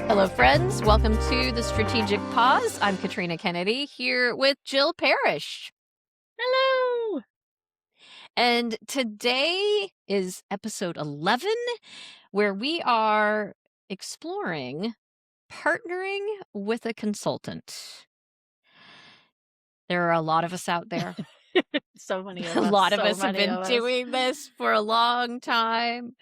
Hello, friends. Welcome to the Strategic Pause. I'm Katrina Kennedy here with Jill Parish. Hello. And today is episode 11, where we are exploring partnering with a consultant. There are a lot of us out there. So many of A us. lot of so us have many been of us. doing this for a long time.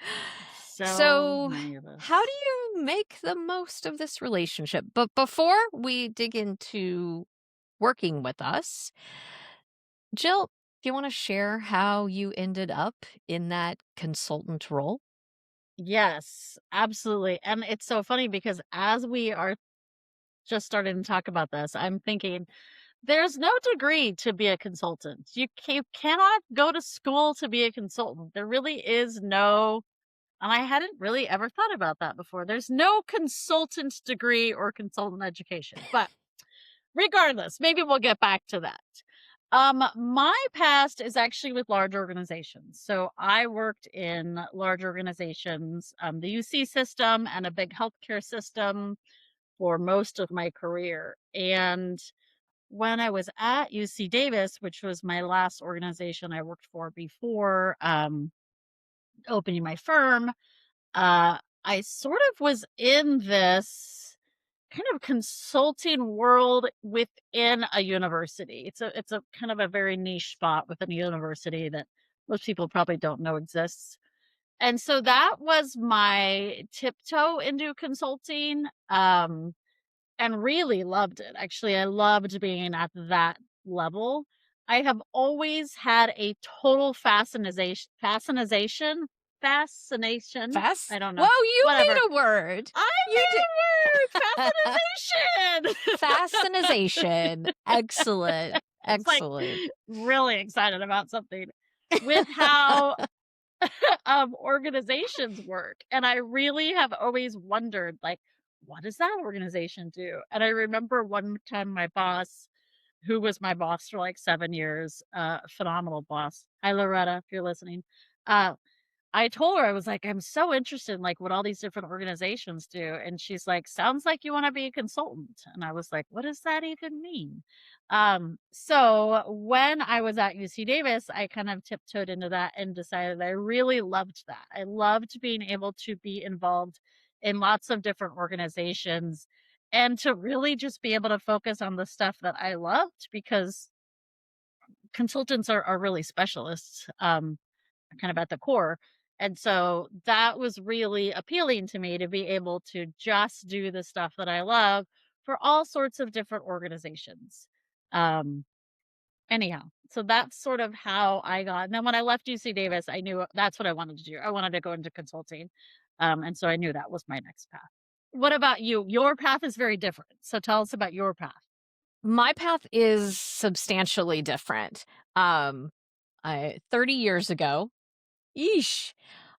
So many of us. How do you make the most of this relationship? But before we dig into working with us, Jill, do you want to share how you ended up in that consultant role? Yes, absolutely. And it's so funny because as we are just starting to talk about this, I'm thinking there's no degree to be a consultant. You cannot go to school to be a consultant. There really is no, and I hadn't really ever thought about that before. There's no consultant degree or consultant education. But regardless, maybe we'll get back to that. My past is actually with large organizations. So I worked in large organizations, the UC system and a big healthcare system for most of my career. And when I was at UC Davis, which was my last organization I worked for before opening my firm, I sort of was in this kind of consulting world within a university. It's a kind of a very niche spot within a university that most people probably don't know exists. And so that was my tiptoe into consulting. And really loved it. Actually, I loved being at that level. I have always had a total fascination. I don't know. Whoa, you Whatever. made a word. I You made a word! Fascination! Fascination. Excellent. It's like Excellent. really excited about something with how organizations work. And I really have always wondered, like, what does that organization do? And I remember one time my boss, who was my boss for like 7 years, phenomenal boss. Hi, Loretta, if you're listening. Uh, I told her, I was like, I'm so interested in like what all these different organizations do. And she's like, sounds like you want to be a consultant. And I was like, what does that even mean? So when I was at UC Davis, I kind of tiptoed into that and decided I really loved that. I loved being able to be involved in lots of different organizations and to really just be able to focus on the stuff that I loved because consultants are really specialists. Kind of at the core. And so that was really appealing to me to be able to just do the stuff that I love for all sorts of different organizations. Um, anyhow, so that's sort of how I got. And then when I left UC Davis, I knew that's what I wanted to do. I wanted to go into consulting. And so I knew that was my next path. What about you? Your path is very different. So tell us about your path. My path is substantially different. 30 years ago,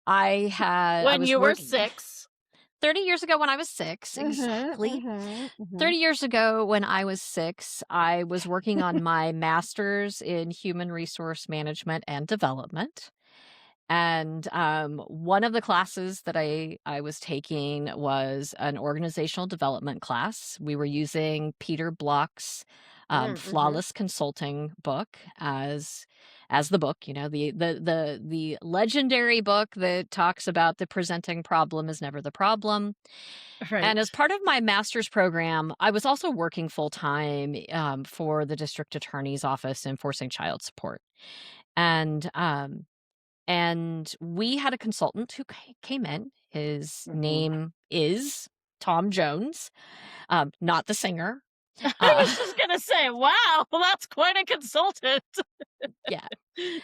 When you were 6. 30 years ago when I was 6, exactly. 30 years ago when I was 6, I was working on my master's in human resource management and development. And one of the classes that I was taking was an organizational development class. We were using Peter Block's Flawless Consulting book as the book, the legendary book that talks about the presenting problem is never the problem. Right. And as part of my master's program, I was also working full time for the district attorney's office enforcing child support. And we had a consultant who came in. His name is Tom Jones, not the singer. I was just going to say, wow, that's quite a consultant. Yeah.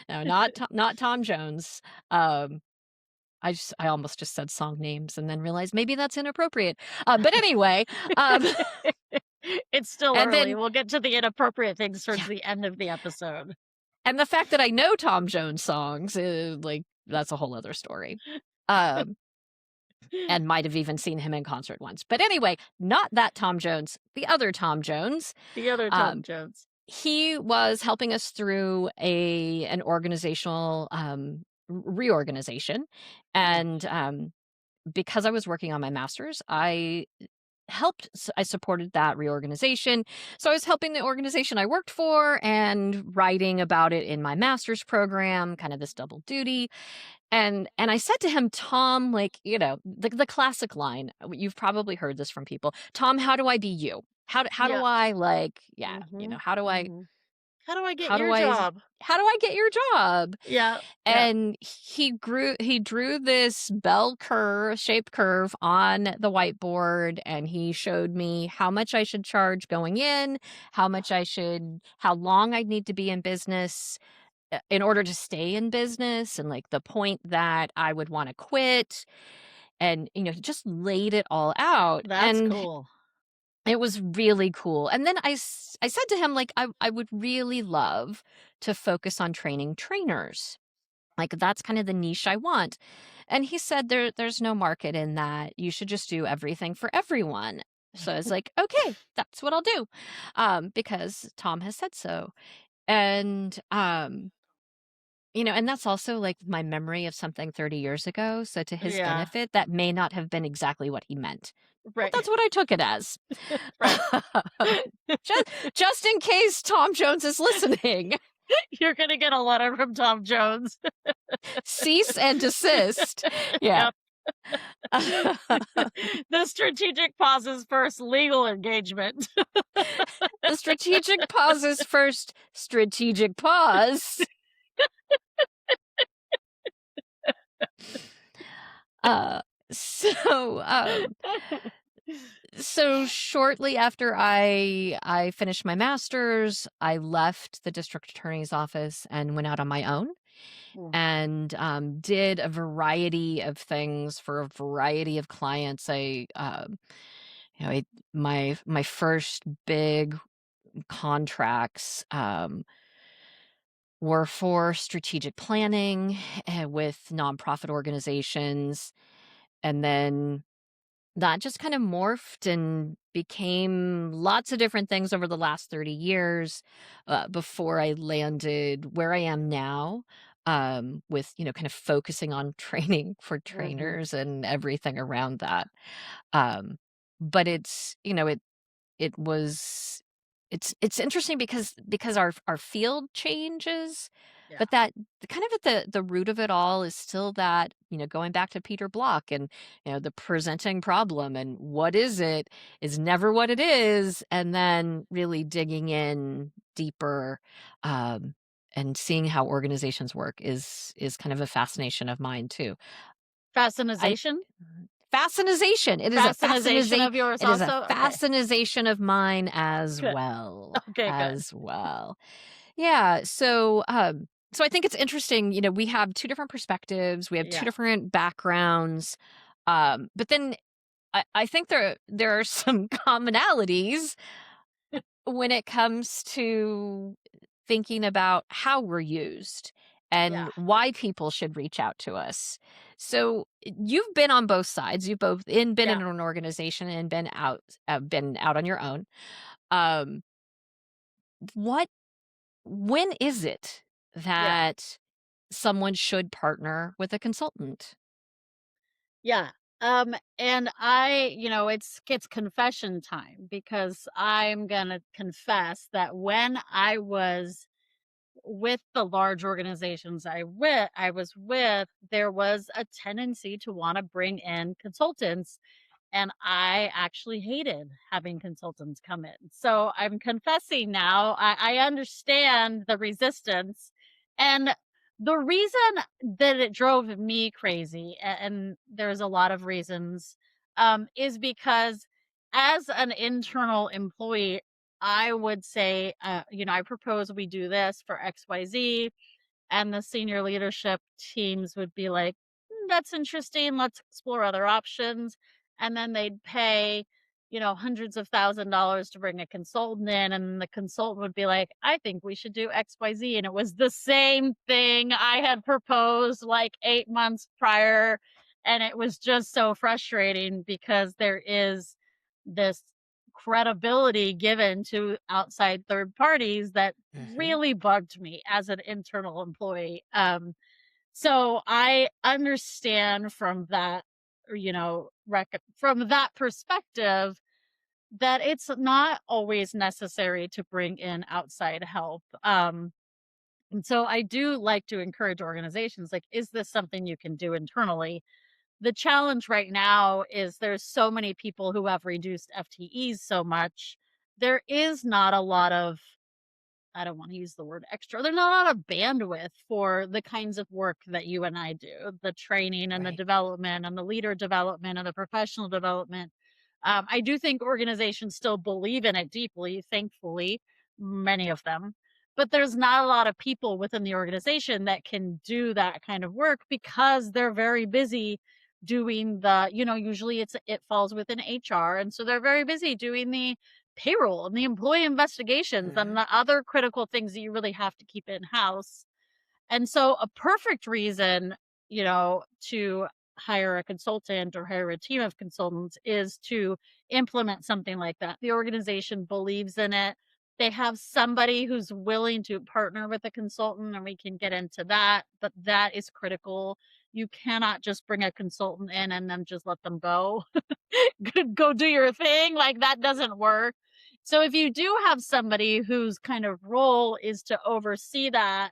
No, not Tom Jones. I almost just said song names and then realized maybe that's inappropriate. But anyway, it's still and early. then- We'll get to the inappropriate things towards the end of the episode. and the fact that I know Tom Jones songs, that's a whole other story. And might have even seen him in concert once. But anyway, not that Tom Jones, the other Tom Jones. The other Tom Jones. He was helping us through an organizational reorganization. Mm. And because I was working on my master's, I supported that reorganization. So I was helping the organization I worked for and writing about it in my master's program, kind of this double duty. And I said to him, "Tom, like, the classic line, you've probably heard this from people. Tom, how do I be you? How do Yeah. I like, yeah, Mhm. how do I Mhm. How do I get how do your I job? how do I get your job?" Yeah. Yeah. And he drew this bell curve shaped curve on the whiteboard, and he showed me how much I should charge going in, how long I'd need to be in business in order to stay in business, and like the point that I would want to quit, and he just laid it all out. That's And cool. it was really cool. And then I said to him, like, I would really love to focus on training trainers. Like, that's kind of the niche I want. And he said, there's no market in that. You should just do everything for everyone. So I was like, okay, that's what I'll do. Because Tom has said so. And and that's also like my memory of something 30 years ago. So to his Yeah. benefit, that may not have been exactly what he meant. But Right. that's what I took it as. Right. just, just in case Tom Jones is listening, You're gonna get a letter from Tom Jones. cease and desist. Yeah. Yep. The strategic pauses first legal engagement. The strategic pauses first, strategic pause. Uh, so, um, so shortly after I finished my master's, I left the district attorney's office and went out on my own Mm. and did a variety of things for a variety of clients. My first big contracts were for strategic planning with nonprofit organizations, and then that just kind of morphed and became lots of different things over the last 30 years before I landed where I am now, with, kind of focusing on training for Mhm. trainers and everything around that. Um, but it was it's interesting because our field changes, Yeah. but that kind of at the root of it all is still that, going back to Peter Block and, the presenting problem and what is never what it is, and then really digging in deeper, um, and seeing how organizations work is kind of a fascination of mine too. I Fascinization? Fascinization. Fascinization of yours It is a also? Okay. fascination of mine as Good. well, Okay, good. as well. Yeah, so I think it's interesting, we have 2 different perspectives, we have 2 Yeah. different backgrounds, but then I think there are some commonalities when it comes to thinking about how we're used Yeah. and why people should reach out to us. So you've been on both sides. You've been Yeah. in an organization and been out on your own. Um, what when is it Yeah. that someone should partner with a consultant? Yeah. And it's confession time because I'm gonna confess that when I was with the large organizations I was with, there was a tendency to want to bring in consultants, and I actually hated having consultants come in. So I'm confessing now. I understand the resistance. And the reason that it drove me crazy, and there's a lot of reasons, is because as an internal employee, I would say, I propose we do this for XYZ, and the senior leadership teams would be like, That's interesting. Let's explore other options." And then they'd pay, hundreds of $1,000s to bring a consultant in. And the consultant would be like, "I think we should do XYZ." And it was the same thing I had proposed like 8 months prior. And it was just so frustrating because there is this credibility given to outside third parties that Mhm. really bugged me as an internal employee. So I understand from that, from that perspective that it's not always necessary to bring in outside help. And so I do like to encourage organizations like, is this something you can do internally? The challenge right now is there's so many people who have reduced FTEs so much. There is not a lot of, I don't want to use the word extra. There's not a lot of bandwidth for the kinds of work that you and I do, the training and the Right. development and the leader development and the professional development. I do think organizations still believe in it deeply, thankfully, many of them. But there's not a lot of people within the organization that can do that kind of work because they're very busy doing usually it falls within HR. And so they're very busy doing the payroll and the employee investigations and Mhm. the other critical things that you really have to keep in house. And so a perfect reason, to hire a consultant or hire a team of consultants is to implement something like that. The organization believes in it. They have somebody who's willing to partner with a consultant, and we can get into that, but that is critical. You cannot just bring a consultant in and then just let them go. Go do your thing. Like that doesn't work. So if you do have somebody whose kind of role is to oversee that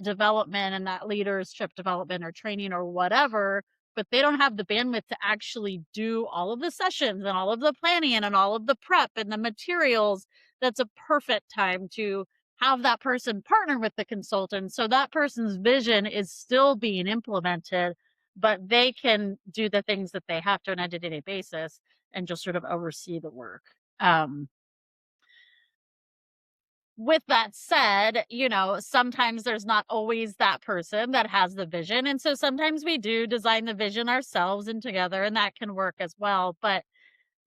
development and that leadership development or training or whatever, but they don't have the bandwidth to actually do all of the sessions and all of the planning and all of the prep and the materials, that's a perfect time to have that person partner with the consultant so that person's vision is still being implemented, but they can do the things that they have to on a day-to-day basis and just sort of oversee the work. Um, with that said, sometimes there's not always that person that has the vision. And so sometimes we do design the vision ourselves and together, and that can work as well. But,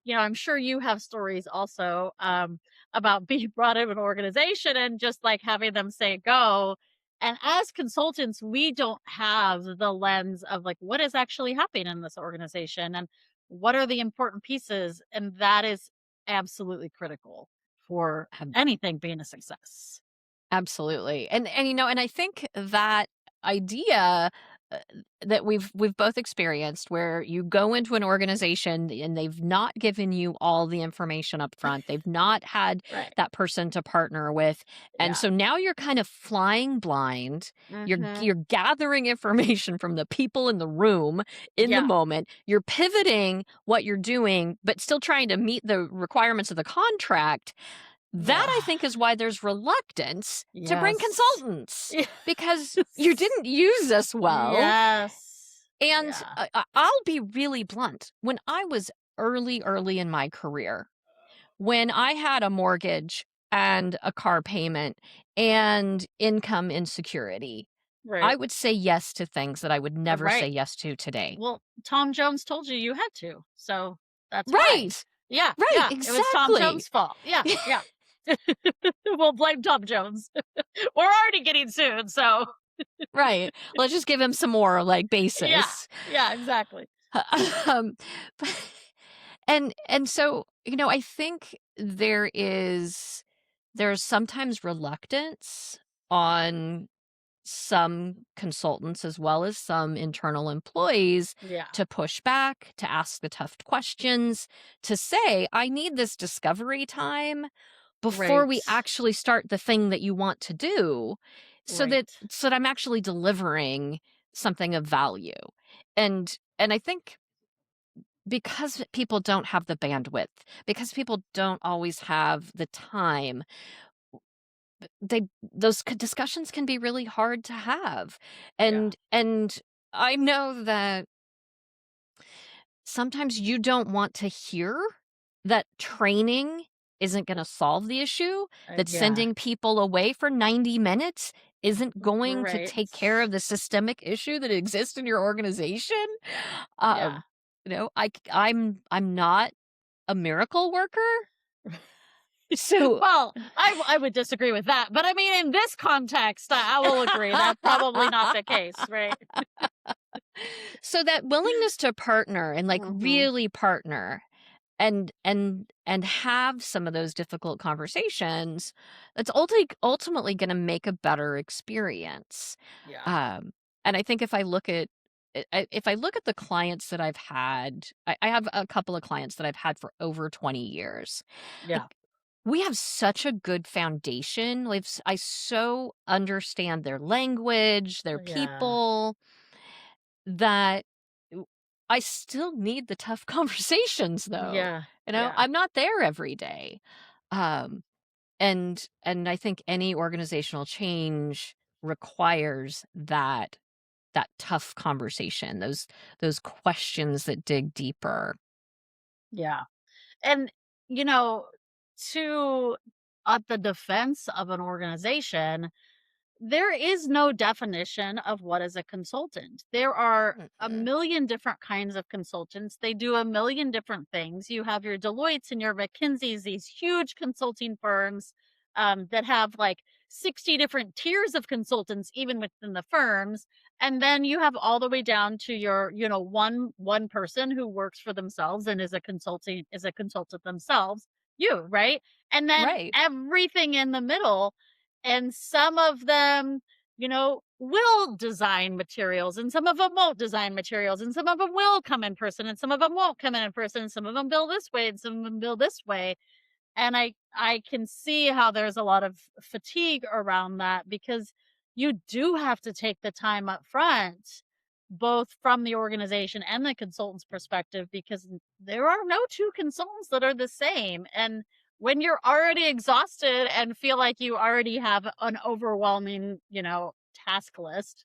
I'm sure you have stories also about being brought in an organization and just like having them say go. And as consultants, we don't have the lens of like what is actually happening in this organization and what are the important pieces. And that is absolutely critical for anything being a success. Absolutely. And I think that idea uh, that we've both experienced where you go into an organization and they've not given you all the information up front. They've not had Right. that person to partner with. And Yeah. so now you're kind of flying blind. Mhm. You're gathering information from the people in the room in the Yeah. moment. You're pivoting what you're doing, but still trying to meet the requirements of the contract. That, Yeah. I think, is why there's reluctance to bring Yes. consultants, Yes. because you didn't use us well. Yes. And Yeah. I'll be really blunt. When I was early in my career, when I had a mortgage and a car payment and income insecurity, I Right. would say yes to things that I would never say Right. yes to today. Well, Tom Jones told you you had to, so that's why. Right. Yeah, Right. yeah, it was Tom Exactly. Jones' fault. Yeah, yeah. We'll blame Tom Jones. We're already getting sued, so Right. Let's just give him some more like yeah, basis. yeah, exactly. um, and so, I think there's sometimes reluctance on some consultants as well as some internal employees Yeah, to push back, to ask the tough questions, to say, I need this discovery time before right, we actually start the thing that you want to do so that right. so that I'm actually delivering something of value. And I think because people don't have the bandwidth, because people don't always have the time, they those discussions can be really hard to have. Yeah, And I know that sometimes you don't want to hear that training isn't going to solve the issue, that yeah, sending people away for 90 minutes isn't going to right. take care of the systemic issue that exists in your organization. Yeah. Um, I'm not a miracle worker. So Well, I would disagree with that, but I mean, in this context, I will agree that's probably not the case, right? so that willingness to partner and like Mhm. really partner and have some of those difficult conversations, that's ultimately going to make a better experience. Yeah. um And I think if I look at the clients that I've had, I have a couple of clients that I've had for over 20 years. Like, Yeah. we have such a good foundation. I so understand their language, their Yeah. people, that w I still need the tough conversations, though. Yeah. You know, Yeah. I'm not there every day. Um, and I think any organizational change requires that tough conversation, those questions that dig deeper. Yeah. And, you know, to the defense of an organization, there is no definition of what is a consultant. There are a Mhm. million different kinds of consultants. They do a million different things. You have your Deloittes and your McKinseys, these huge consulting firms that have like 60 different tiers of consultants, even within the firms. And then you have all the way down to your, one person who works for themselves and is a consultant themselves, you, right? And then Right, everything in the middle, and some of them, will design materials, and some of them won't design materials, and some of them will come in person, and some of them won't come in person, and some of them build this way, and some of them build this way. And I can see how there's a lot of fatigue around that, because you do have to take the time up front, both from the organization and the consultant's perspective, because there are no two consultants that are the same. And when you're already exhausted and feel like you already have an overwhelming, task list,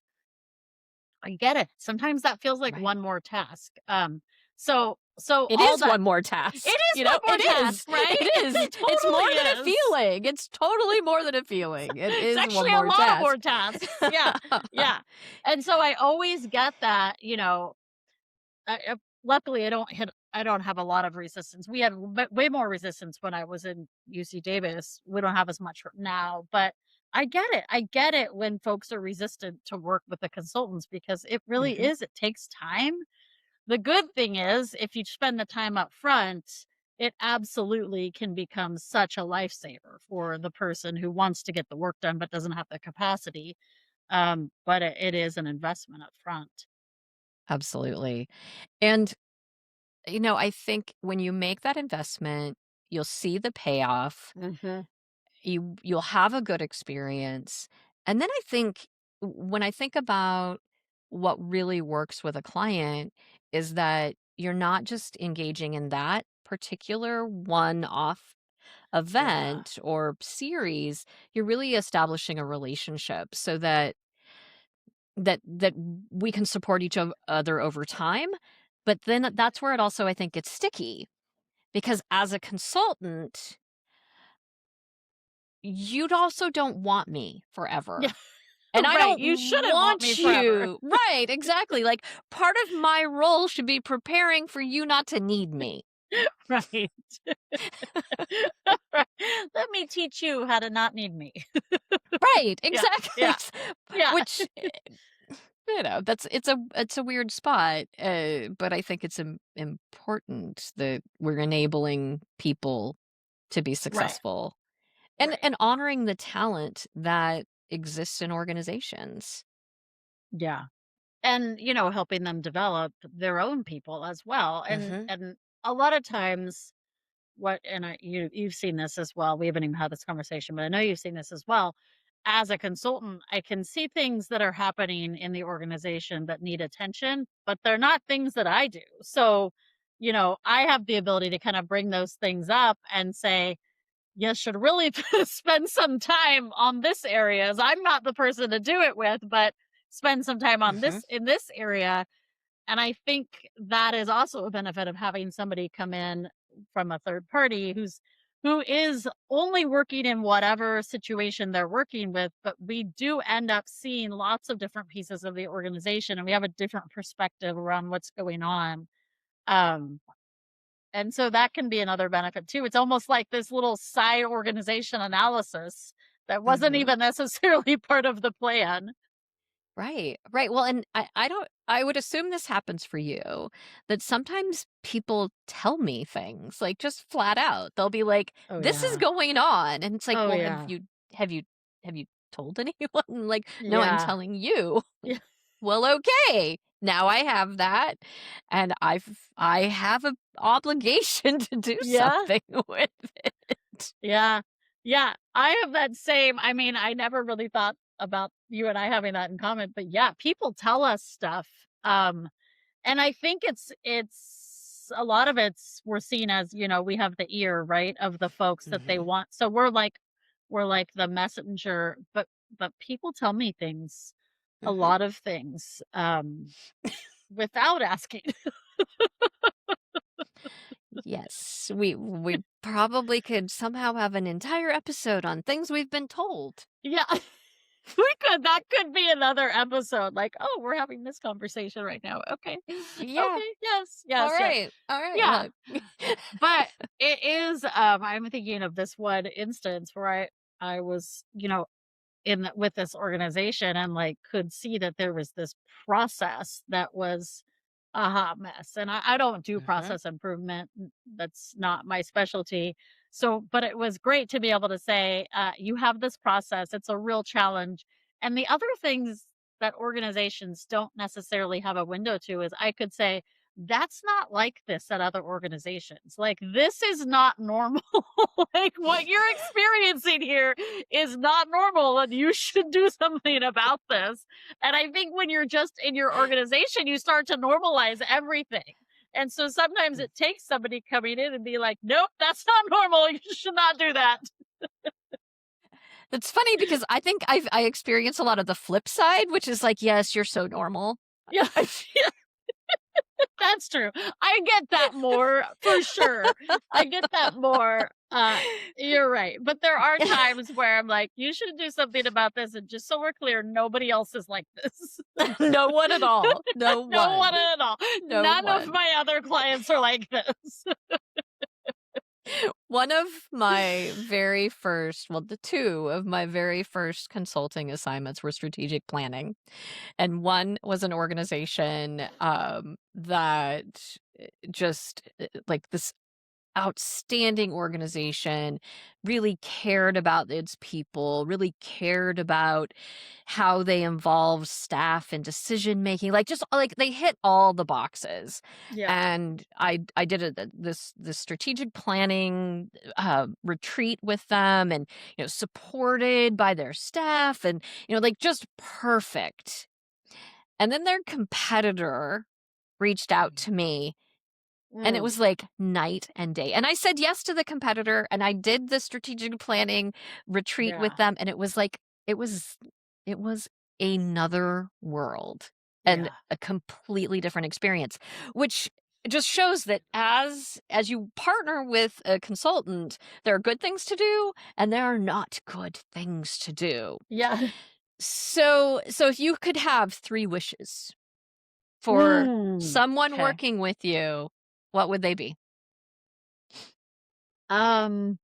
I get it. Sometimes that feels like right. one more task. So It all is that, one more it task, is you one know? more It task, is. right? It is. It It's more than a totally is. feeling. It's totally more than a feeling. It It's is one actually a more lot of more task. tasks. Yeah, yeah. And so I always get that, luckily I don't have a lot of resistance. We had way more resistance when I was in UC Davis. We don't have as much now, but I get it. I get it when folks are resistant to work with the consultants, because it really Mhm. is. It takes time. The good thing is, if you spend the time up front, it absolutely can become such a lifesaver for the person who wants to get the work done but doesn't have the capacity. But it is an investment up front. Absolutely. And, I think when you make that investment, you'll see the payoff. Mhm. You'll have a good experience. And then I think when I think about what really works with a client is that you're not just engaging in that particular one-off Yeah. event or series, you're really establishing a relationship so that we can support other over time. But then that's where it also, I think, gets sticky because as a consultant, you'd also don't want me Yeah. forever. And I Right. don't You shouldn't want me want forever. you. Right, exactly. Like, part of my role should be preparing for you not to need me. Right. Right. Let me teach you how to not need me. Right, Yeah. exactly. Yeah. Yeah. Which, it's a weird spot, but I think it's important that we're enabling people to be Right. successful Right. and honoring the talent that exists in organizations. Yeah. And, helping them develop their own people as well. And Mhm, and a lot of times, you've seen this as well. We haven't even had this conversation, but I know you've seen this as well. As a consultant, I can see things that are happening in the organization that need attention, but they're not things that I do. So, I have the ability to kind of bring those things up and say, you should really spend some time on this area, as I'm not the person to do it with, but spend some time on mhm. this in this area. And I think that is also a benefit of having somebody come in from a third party who is only working in whatever situation they're working with, but we do end up seeing lots of different pieces of the organization, and we have a different perspective around what's going on. Um, and so that can be another benefit too. It's almost like this little side organization analysis that wasn't Mhm. even necessarily part of the plan. Right, right. Well, and I would assume this happens for you, that sometimes people tell me things, like, just flat out. They'll be like, Oh "This is yeah. going on," and it's like, Oh "Well, yeah. have you told anyone?" Like, "No, I'm Yeah. telling you." Yeah. well, okay. Now I have that, and I have an obligation to do Yeah. something with it. Yeah. Yeah. I have that same I mean, I never really thought about you and I having that in common, but yeah, people tell us stuff. And I think it's a lot of it's we're seen as, we have the ear, right, of the folks that they Mhm, want. So we're like the messenger, but people tell me things, a mhm. lot of things, without asking. Yes, we probably could somehow have an entire episode on things we've been told. Yeah. We could that could be another episode, like, "Oh, we're having this conversation right now. Okay. Yeah. Okay, yes, yes, yes." Alright, alright, Yeah, well but it is, I'm thinking of this one instance where I was, with this organization and, like, could see that there was this process that was a hot mess, and I don't do Mhm, process improvement, that's not my specialty, so but it was great to be able to say, "You have this process, it's a real challenge," and the other things that organizations don't necessarily have a window to is I could say, "That's not like this at other organizations, like, this is not normal, like, what you're experiencing here is not normal and you should do something about this." And I think when you're just in your organization, you start to normalize everything. And so sometimes mm. it takes somebody coming in and be like, nope, that's not normal. You should not do that. It's funny because I think I experience a lot of the flip side, which is like, "Yes, you're so normal." Yeah, that's true. I get that more for sure. I get that more. You're right. But there are times where I'm like, you should do something about this. And just so we're clear, nobody else is like this. No one at all. No No one one. at all. No None of one. my other clients are like this. One of my very first well, the 2 of my very first consulting assignments were strategic planning, and one was an organization, that, just, like, this outstanding organization, really cared about its people, really cared about how they involve staff in decision making, like just like they hit all the boxes. Yeah. And I did this strategic planning retreat with them, and supported by their staff, and like just perfect. And then their competitor reached out to me, and it Mm, was like night and day. And I said yes to the competitor, and I did the strategic planning retreat with yeah. them, and it was like it was it was another world and Yeah. a completely different experience, which just shows that as you partner with a consultant, there are good things to do and there are not good things to do. Yeah. So if you could have 3 wishes for Mm. someone 'Kay. working with you, what would they be? Um,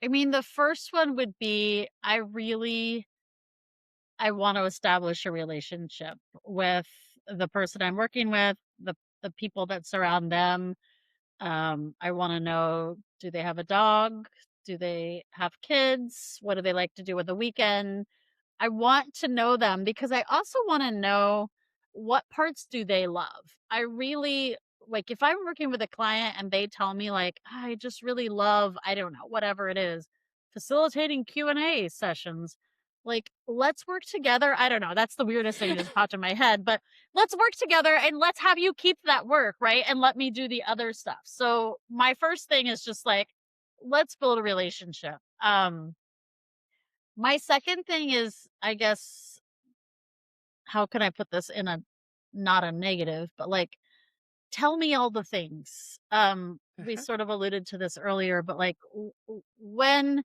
I mean, the first one would be I want to establish a relationship with the person I'm working with, the people that surround them. I want to know, do they have a dog? Do they have kids? What do they like to do with the weekend? I want to know them because I also want to know what parts do they love. I really like if I'm working with a client and they tell me like, I just really love, I don't know, whatever it is, facilitating Q&A sessions. Like, let's work together. I don't know. That's the weirdest thing that just popped in my head, but let's work together and let's have you keep that work, right? And let me do the other stuff. So, my first thing is just like, let's build a relationship. My second thing is, I guess, how can I put this in a not a negative, but like tell me all the things. We Mhm, sort of alluded to this earlier, but like when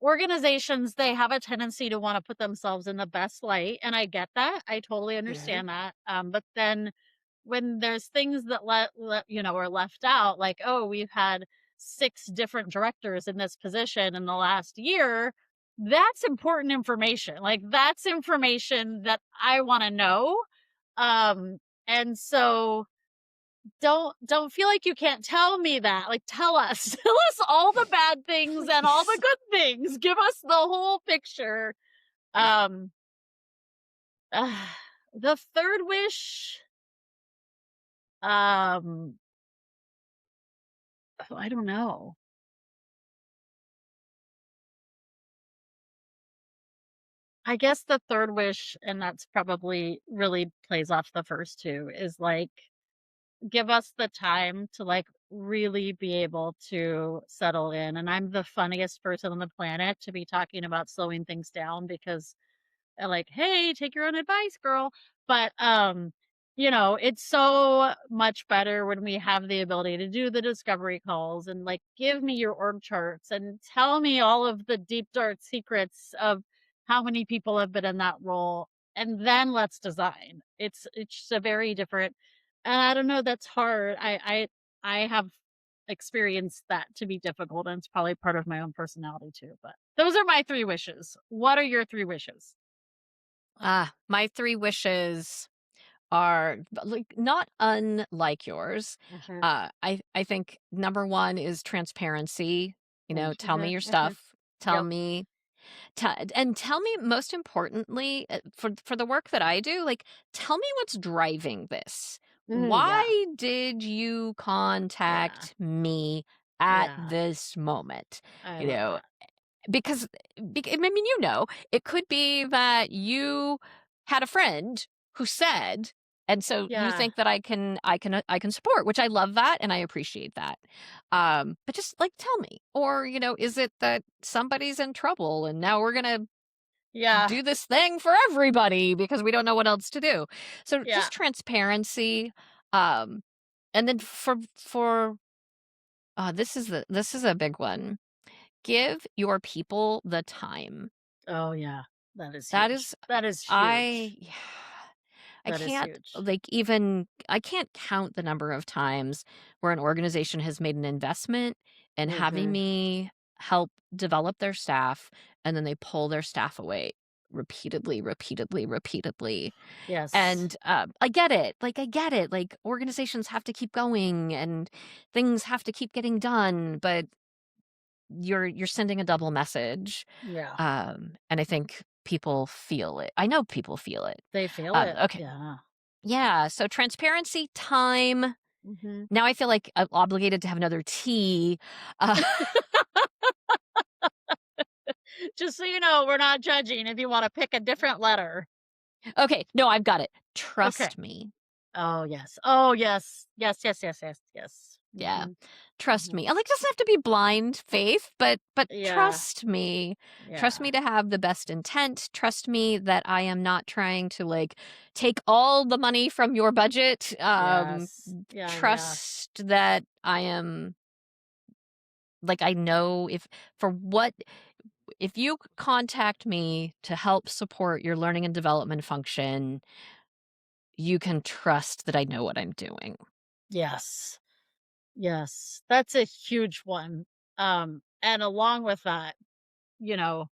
organizations they have a tendency to want to put themselves in the best light, and I get that. I totally mhm, understand that. But then when there's things that are left out, like, oh, we've had 6 different directors in this position in the last year, that's important information. Like, that's information that I wanna know. Um, and so don't feel like you can't tell me that. Like, tell us. Tell us all the bad things and all the please. good things. Give us the whole picture. Um, The third wish, um, oh, I don't know. I guess the third wish, and that's probably really plays off the first two, is like give us the time to like really be able to settle in. And I'm the funniest person on the planet to be talking about slowing things down because like, "Hey, take your own advice, girl." But, it's so much better when we have the ability to do the discovery calls and, like, give me your org charts and tell me all of the deep, dark secrets of how many people have been in that role, and then let's design. It's just a very different and I don't know, that's hard. I have experienced that to be difficult, and it's probably part of my own personality too, but those are my 3 wishes. What are your 3 wishes? My 3 wishes are like not unlike yours. Mhm. I think number 1 is transparency. Tell me Mhm, your mhm. stuff. Tell Yep. me and tell me most importantly for the work that I do, like tell me what's driving this. Yeah. Why did you Yeah. contact me at Yeah. this moment? I You love know, that. because I mean, it could be that you had a friend who said, and so you Yeah. think that I can support, which I love that and I appreciate that. But just like tell me, or is it that somebody's in trouble and now we're gonna Yeah. do this thing for everybody because we don't know what else to do? So Yeah. just transparency, um, and then for this is a big one. Give your people the time. Oh, yeah. That is That huge. is That is I huge. yeah, That is huge. I can't count the number of times where an organization has made an investment in having Mhm. me help develop their staff, and then they pull their staff away repeatedly, repeatedly, repeatedly. Yes. And, I get it, I get it, like, organizations have to keep going and things have to keep getting done, but you're sending a double message. Yeah. And I think people feel it. I know people feel it. They feel it. Okay. Yeah. Yeah. So transparency, time. Mhm. Now I feel like I'm obligated to have another T. Uh, Just so you know, we're not judging if you wanna pick a different letter. okay. No, I've got it. Okay. Trust me. Oh, yes. Oh, yes. Yes, yes, yes, yes, yes. Yeah. Mhm. Trust Mhm. me. Like, it doesn't have to be blind faith, but Yeah. trust me. Trust Yeah. me to have the best intent. Trust me that I am not trying to like take all the money from your budget. Yes. Yeah, yeah. Trust that I am like I know for what if you contact me to help support your learning and development function, you can trust that I know what I'm doing. Yes. Yes. That's a huge one. And along with that, you know,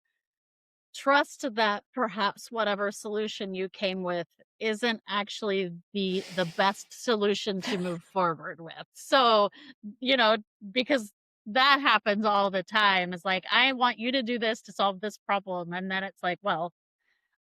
trust that perhaps whatever solution you came with isn't actually the best solution to move forward with. So, you know, because that happens all the time. It's like, I want you to do this to solve this problem. And then it's like, well,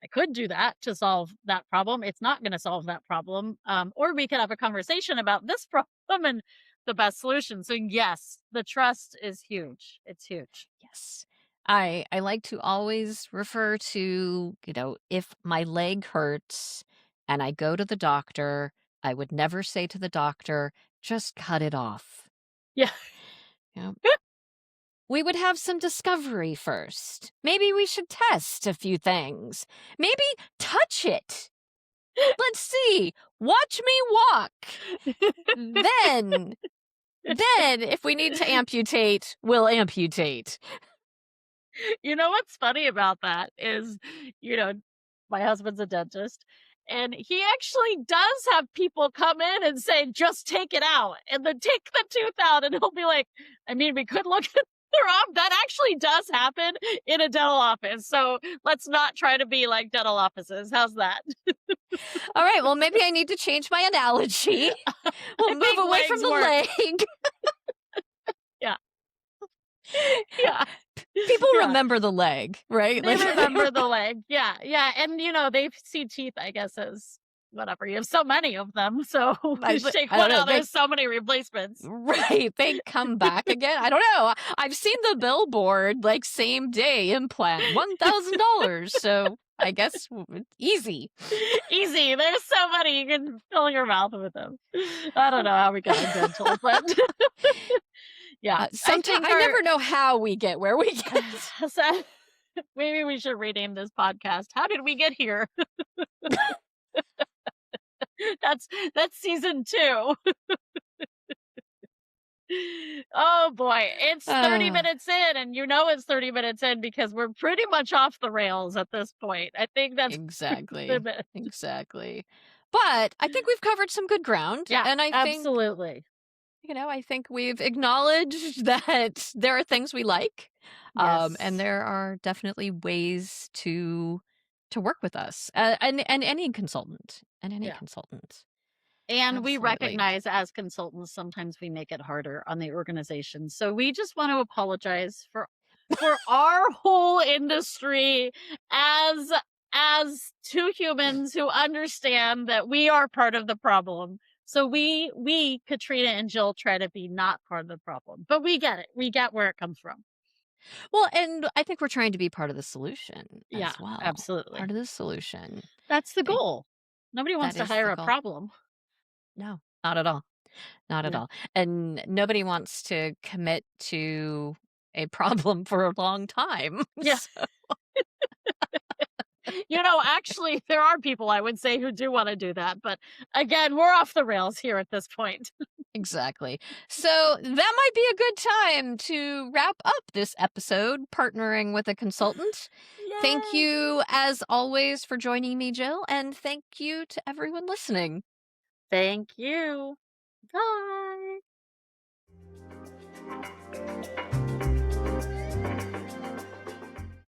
I could do that to solve that problem. It's not going to solve that problem. Or we could have a conversation about this problem and the best solution. So yes, the trust is huge. It's huge. Yes. I like to always refer to, if my leg hurts and I go to the doctor, I would never say to the doctor, just cut it off. Yeah. You know, we would have some discovery first. Maybe we should test a few things. Maybe touch it. Let's see. Watch me walk. Then, then if we need to amputate, we'll amputate. You know what's funny about that is, you know, my husband's a dentist, and he actually does have people come in and say, "Just take it out," and then take the tooth out, and he'll be like, "I mean, we could look at their arm." That actually does happen in a dental office, so let's not try to be like dental offices. How's that? All right, well, maybe I need to change my analogy. We'll I move think away from legs the work. leg. Yeah, yeah, People yeah. remember the leg, right? They Like remember the leg. Yeah, yeah, and, they see teeth, I guess, as whatever. You have so many of them, so shake I don't one know. out. There's so many replacements. Right, they come back again. I don't know. I've seen the billboard like same day implant, $1,000. So I guess easy. Easy. There's so many. You can fill your mouth with them. I don't know how we got on dental, but yeah, I Sometimes think I our never know how we get where we get. so maybe we should rename this podcast. How did we get here? That's that's season 2. Oh boy, it's 30 Uh, minutes in, and you know it's 30 minutes in because we're pretty much off the rails at this point. I think that's the exactly. bit. Exactly. But I think we've covered some good ground, Yeah, and I think, absolutely. I think we've acknowledged that there are things we like, and Yes. there are definitely ways to work with us, and any consultant, and any Yeah. consultant. And we Absolutely. recognize as consultants, sometimes we make it harder on the organization. So we just want to apologize for our whole industry as as two humans who understand that we are part of the problem. So we Katrina and Jill try to be not part of the problem. But we get it. We get where it comes from. Well, and I think we're trying to be part of the solution Yeah, as well. absolutely. Part of the solution. That's the I think goal. Nobody wants that to is hire the a goal. problem. No, not at all. Not at Yeah. all. And nobody wants to commit to a problem for a long time. Yeah. Actually, there are people I would say who do wanna do that, but again, we're off the rails here at this point. Exactly. So that might be a good time to wrap up this episode, partnering with a consultant. Thank Yay! you, as always, for joining me, Jill, and thank you to everyone listening. Thank you. Bye.